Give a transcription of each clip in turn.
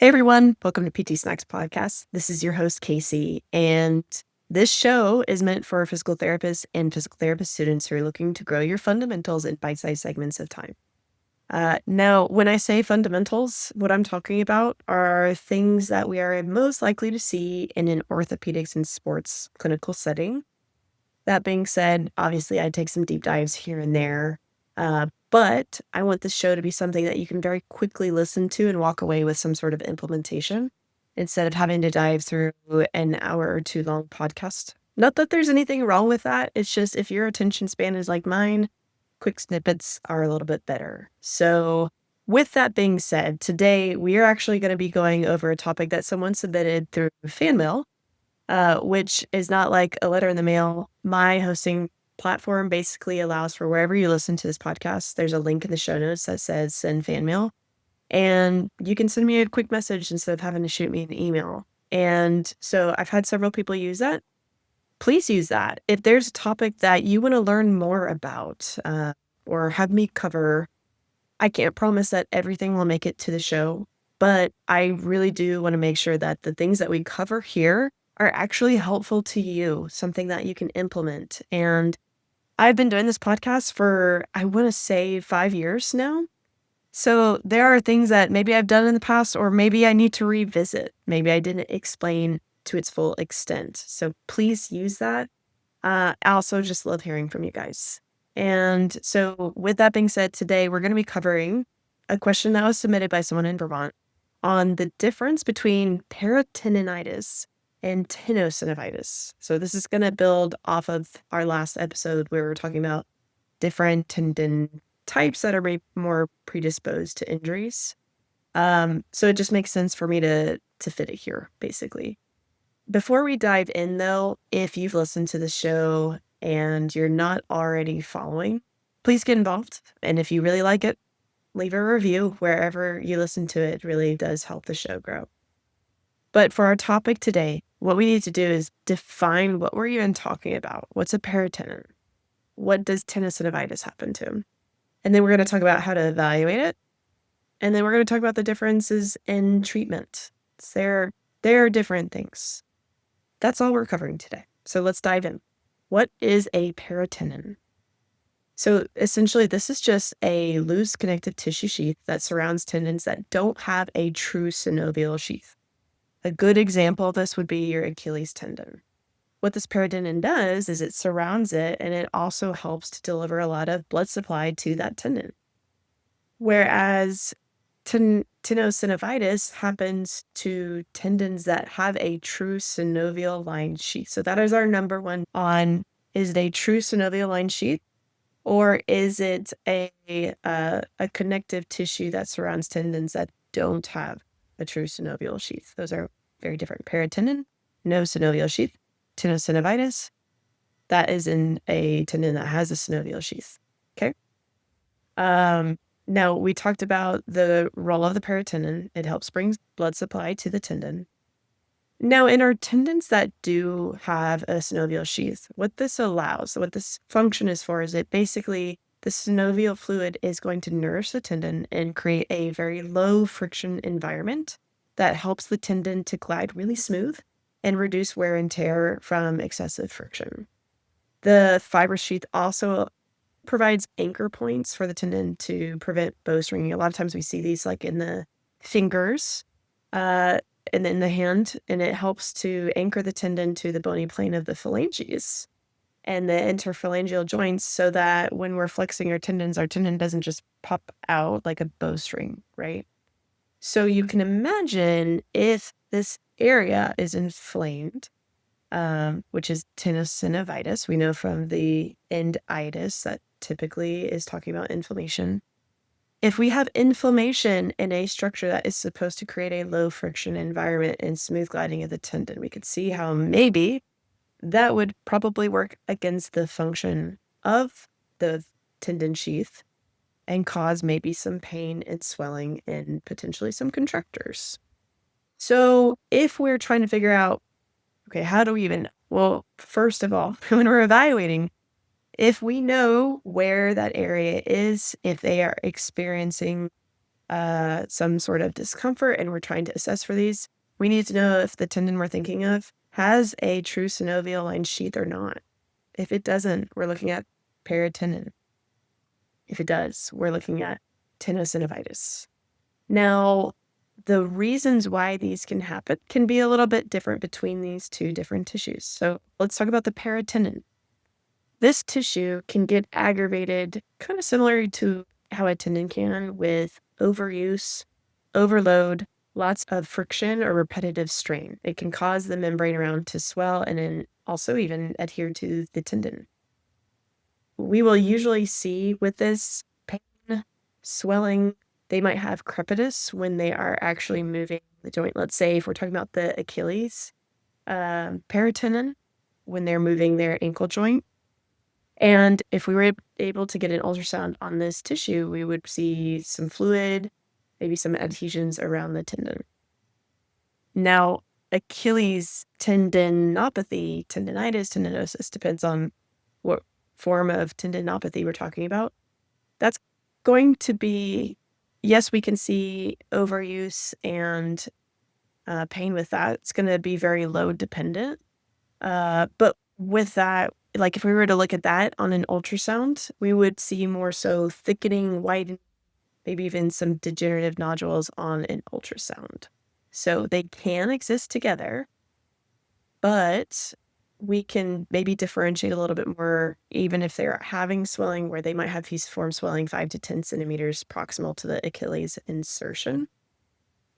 Hey everyone, welcome to PT Snacks Podcast. This is your host, Casey, and this show is meant for physical therapists and physical therapist students who are looking to grow your fundamentals in bite-sized segments of time. Now, when I say fundamentals, what I'm talking about are things that we are most likely to see in an orthopedics and sports clinical setting. That being said, obviously, I take some deep dives here and there, but I want this show to be something that you can very quickly listen to and walk away with some sort of implementation instead of having to dive through an hour or two long podcast. Not that there's anything wrong with that. It's just if your attention span is like mine, quick snippets are a little bit better. So, with that being said, today we are actually going to be going over a topic that someone submitted through fan mail, which is not like a letter in the mail. My hosting platform basically allows for wherever you listen to this podcast, there's a link in the show notes that says send fan mail. And you can send me a quick message instead of having to shoot me an email. And so I've had several people use that. Please use that. If there's a topic that you want to learn more about or have me cover, I can't promise that everything will make it to the show, but I really do want to make sure that the things that we cover here are actually helpful to you, something that you can implement. And I've been doing this podcast for, I want to say 5 years now. So there are things that maybe I've done in the past, or maybe I need to revisit. Maybe I didn't explain to its full extent. So please use that. I also just love hearing from you guys. And so, with that being said, today we're going to be covering a question that was submitted by someone in Vermont on the difference between paratenonitis and tenosynovitis. So, this is going to build off of our last episode where we were talking about different tendon types that are more predisposed to injuries. So, it just makes sense for me to fit it here, basically. Before we dive in, though, if you've listened to the show and you're not already following, please get involved. And if you really like it, leave a review wherever you listen to it. It really does help the show grow. But for our topic today, what we need to do is define what we're even talking about. What's a paratenon? What does tenosynovitis happen to? And then we're going to talk about how to evaluate it. And then we're going to talk about the differences in treatment. There are different things. That's all we're covering today. So let's dive in. What is a paratenon? So essentially, this is just a loose connective tissue sheath that surrounds tendons that don't have a true synovial sheath. A good example of this would be your Achilles tendon. What this paratenon does is it surrounds it, and it also helps to deliver a lot of blood supply to that tendon. Whereas Tenosynovitis happens to tendons that have a true synovial lined sheath. So that is our number one on, is it a true synovial lined sheath, or is it a connective tissue that surrounds tendons that don't have a true synovial sheath? Those are very different. Paratenon, no synovial sheath. Tenosynovitis, that is in a tendon that has a synovial sheath. Okay. Now, we talked about the role of the paratenon. It helps bring blood supply to the tendon. Now, in our tendons that do have a synovial sheath, what this allows, what this function is for, is it basically, the synovial fluid is going to nourish the tendon and create a very low friction environment that helps the tendon to glide really smooth and reduce wear and tear from excessive friction. The fibrous sheath also provides anchor points for the tendon to prevent bowstringing. A lot of times we see these like in the fingers and in the hand, and it helps to anchor the tendon to the bony plane of the phalanges and the interphalangeal joints so that when we're flexing our tendon doesn't just pop out like a bowstring, right? So you can imagine if this area is inflamed, which is tenosynovitis. We know from the enditis that typically is talking about inflammation. If we have inflammation in a structure that is supposed to create a low friction environment and smooth gliding of the tendon, we could see how maybe that would probably work against the function of the tendon sheath and cause maybe some pain and swelling and potentially some contractures. So if we're trying to figure out, okay, how do we even, well, first of all, when we're evaluating, if we know where that area is, if they are experiencing some sort of discomfort and we're trying to assess for these, we need to know if the tendon we're thinking of has a true synovial line sheath or not. If it doesn't, we're looking at paratenon. If it does, we're looking at Tenosynovitis. Now, the reasons why these can happen can be a little bit different between these two different tissues. So let's talk about the paratenon. This tissue can get aggravated kind of similar to how a tendon can with overuse, overload, lots of friction or repetitive strain. It can cause the membrane around to swell and then also even adhere to the tendon. We will usually see with this pain, swelling, they might have crepitus when they are actually moving the joint. Let's say if we're talking about the Achilles, paratenon, when they're moving their ankle joint. And if we were able to get an ultrasound on this tissue, we would see some fluid, maybe some adhesions around the tendon. Now, Achilles tendinopathy, tendonitis, tendinosis, depends on what form of tendinopathy we're talking about. That's going to be, yes, we can see overuse and pain with that. It's going to be very load dependent. But with that, like if we were to look at that on an ultrasound, we would see more so thickening, widening, maybe even some degenerative nodules on an ultrasound. So they can exist together, but we can maybe differentiate a little bit more, even if they're having swelling where they might have fusiform swelling 5 to 10 centimeters proximal to the Achilles insertion,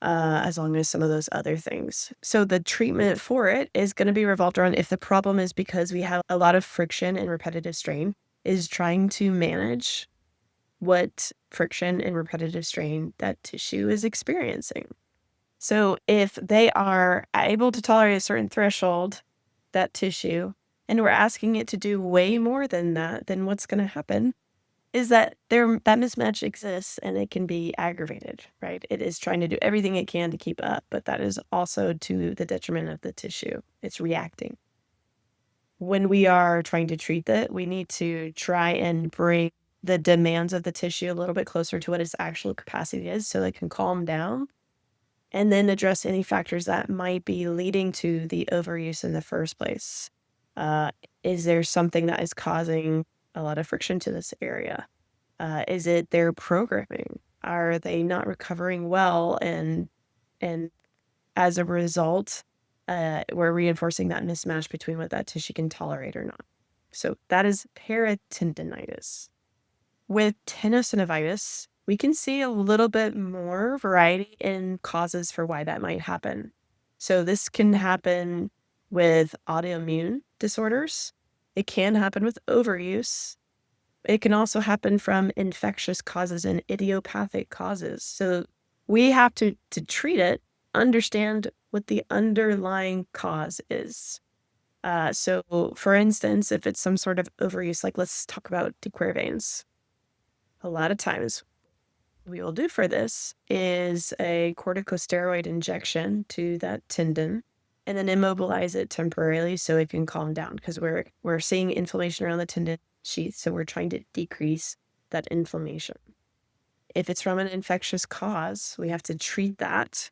as long as some of those other things. So the treatment for it is going to be revolved around, if the problem is because we have a lot of friction and repetitive strain, is trying to manage what friction and repetitive strain that tissue is experiencing. So if they are able to tolerate a certain threshold, that tissue, and we're asking it to do way more than that, then what's going to happen is that that mismatch exists and it can be aggravated, right? It is trying to do everything it can to keep up, but that is also to the detriment of the tissue. It's reacting. When we are trying to treat that, we need to try and bring the demands of the tissue a little bit closer to what its actual capacity is so it can calm down, and then address any factors that might be leading to the overuse in the first place. Is there something that is causing a lot of friction to this area? Is it their programming? Are they not recovering well? And as a result, we're reinforcing that mismatch between what that tissue can tolerate or not. So that is paratendonitis. With tenosynovitis, we can see a little bit more variety in causes for why that might happen. So this can happen with autoimmune disorders. It can happen with overuse. It can also happen from infectious causes and idiopathic causes. So we have to treat it, understand what the underlying cause is. So for instance, if it's some sort of overuse, like let's talk about de Quervain's. A lot of times we will do for this is a corticosteroid injection to that tendon and then immobilize it temporarily so it can calm down, because we're seeing inflammation around the tendon sheath, so we're trying to decrease that inflammation. If it's from an infectious cause, we have to treat that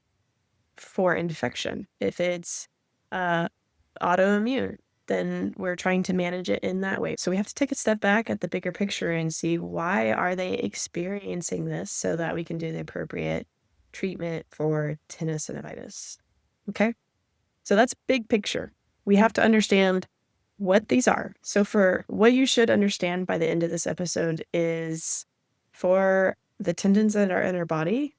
for infection. If it's autoimmune, then we're trying to manage it in that way. So we have to take a step back at the bigger picture and see, why are they experiencing this, so that we can do the appropriate treatment for tenosynovitis. Okay? So that's big picture. We have to understand what these are. So for what you should understand by the end of this episode is, for the tendons that are in our body,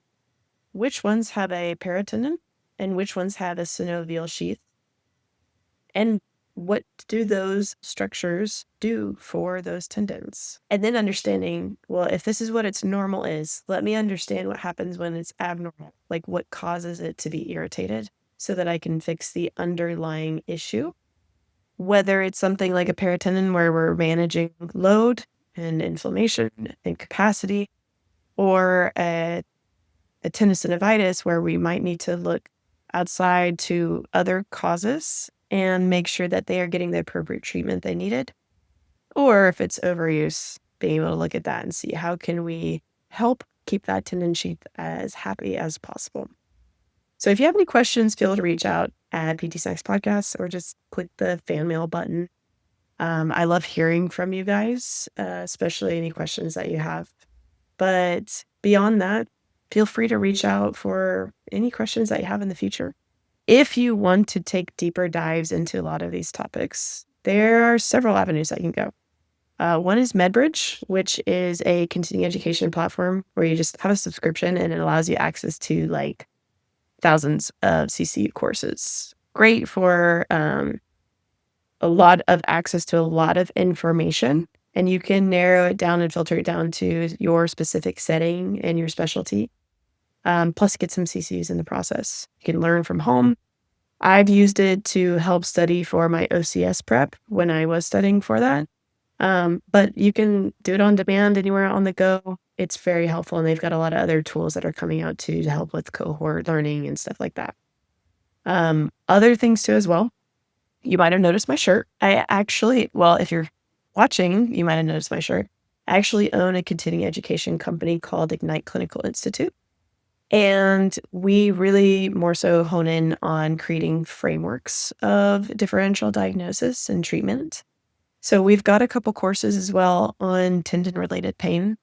which ones have a paratenon and which ones have a synovial sheath, and what do those structures do for those tendons? And then understanding, well, if this is what its normal is, let me understand what happens when it's abnormal, like what causes it to be irritated, so that I can fix the underlying issue. Whether it's something like a paratenon where we're managing load and inflammation and capacity, or a tenosynovitis where we might need to look outside to other causes and make sure that they are getting the appropriate treatment they needed. Or if it's overuse, being able to look at that and see, how can we help keep that tendon sheath as happy as possible. So if you have any questions, feel free to reach out at PT Snacks Podcast or just click the fan mail button. I love hearing from you guys, especially any questions that you have. But beyond that, feel free to reach out for any questions that you have in the future. If you want to take deeper dives into a lot of these topics, there are several avenues that you can go. One is MedBridge, which is a continuing education platform where you just have a subscription and it allows you access to like thousands of CCU courses. Great for a lot of access to a lot of information, and you can narrow it down and filter it down to your specific setting and your specialty. Plus, get some CCUs in the process. You can learn from home. I've used it to help study for my OCS prep when I was studying for that. But you can do it on demand anywhere on the go. It's very helpful, and they've got a lot of other tools that are coming out too to help with cohort learning and stuff like that. Other things too as well. You might have noticed my shirt. If you're watching, you might have noticed my shirt. I actually own a continuing education company called Ignite Clinical Institute. And we really more so hone in on creating frameworks of differential diagnosis and treatment. So we've got a couple courses as well on tendon-related pain.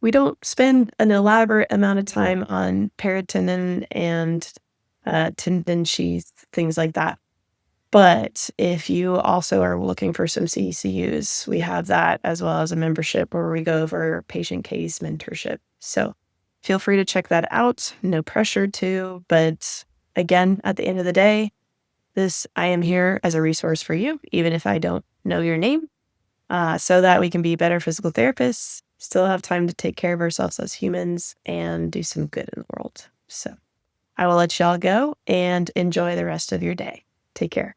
We don't spend an elaborate amount of time on paratenon and tendon sheath, things like that. But if you also are looking for some CCUs, we have that as well as a membership where we go over patient case mentorship. So feel free to check that out. No pressure to, but again, at the end of the day, I am here as a resource for you, even if I don't know your name, so that we can be better physical therapists, still have time to take care of ourselves as humans and do some good in the world. So I will let y'all go and enjoy the rest of your day. Take care.